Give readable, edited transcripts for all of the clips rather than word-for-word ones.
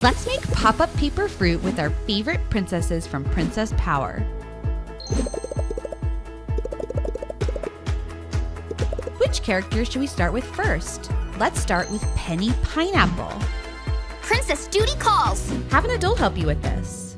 Let's make pop-up paper fruit with our favorite princesses from Princess Power. Which character should we start with first? Let's start with Penny Pineapple. Princess duty calls! Have an adult help you with this.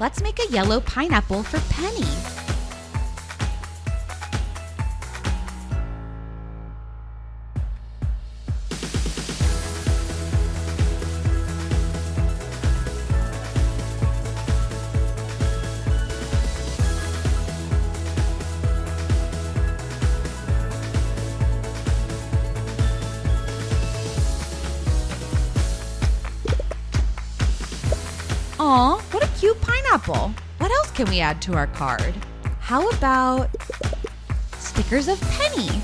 Let's make a yellow pineapple for Penny. Aw, what a cute pineapple. What else can we add to our card? How about stickers of Penny?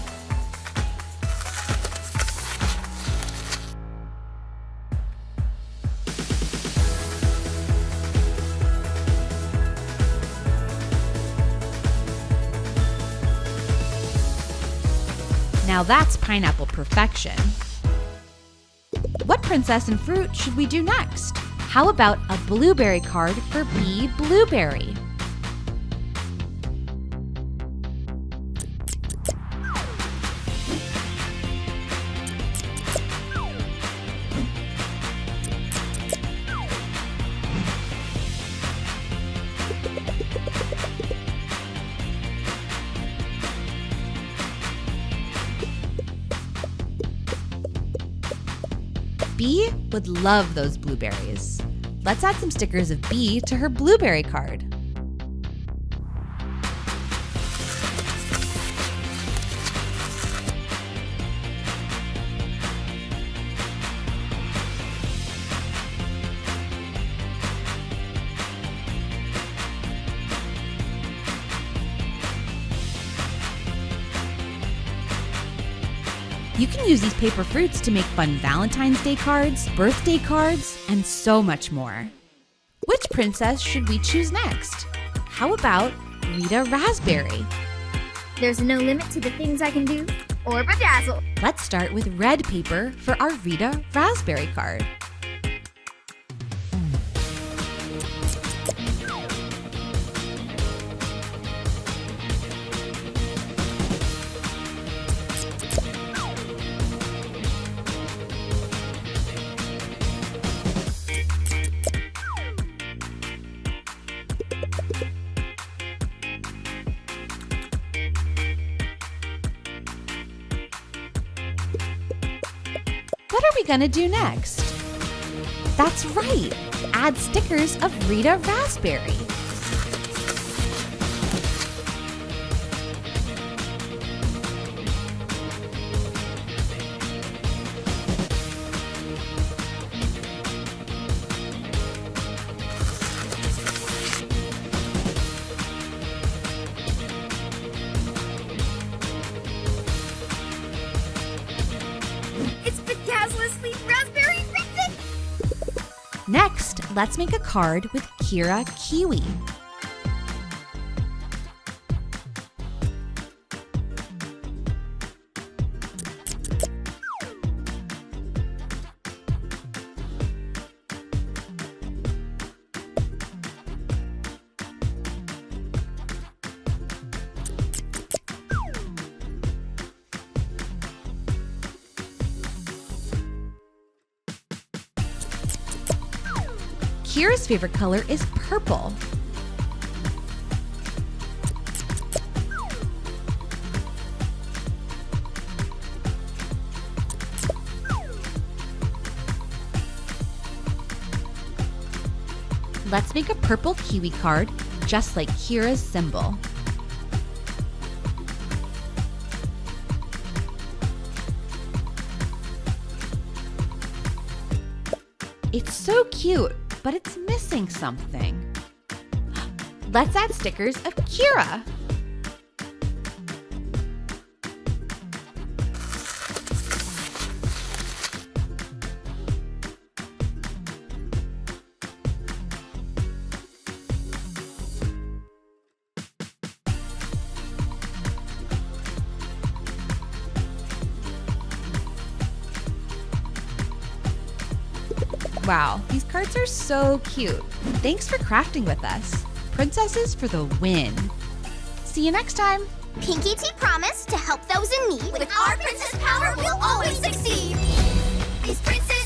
Now that's pineapple perfection. What princess and fruit should we do next? How about a blueberry card for Bee Blueberry? Bee would love those blueberries. Let's add some stickers of Bee to her blueberry card. You can use these paper fruits to make fun Valentine's Day cards, birthday cards, and so much more. Which princess should we choose next? How about Rita Raspberry? There's no limit to the things I can do or bedazzle. Let's start with red paper for our Rita Raspberry card. What are we gonna do next? That's right, add stickers of Rita Raspberry. It's bedazzle sweet raspberry princess! Next, let's make a card with Kira Kiwi. Kira's favorite color is purple. Let's make a purple kiwi card, just like Kira's symbol. It's so cute, but it's missing something. Let's add stickers of Kira. Wow, these cards are so cute. Thanks for crafting with us. Princesses for the win. See you next time. Pinky Tea promised to help those in need. With our princess power, we'll always succeed. These princesses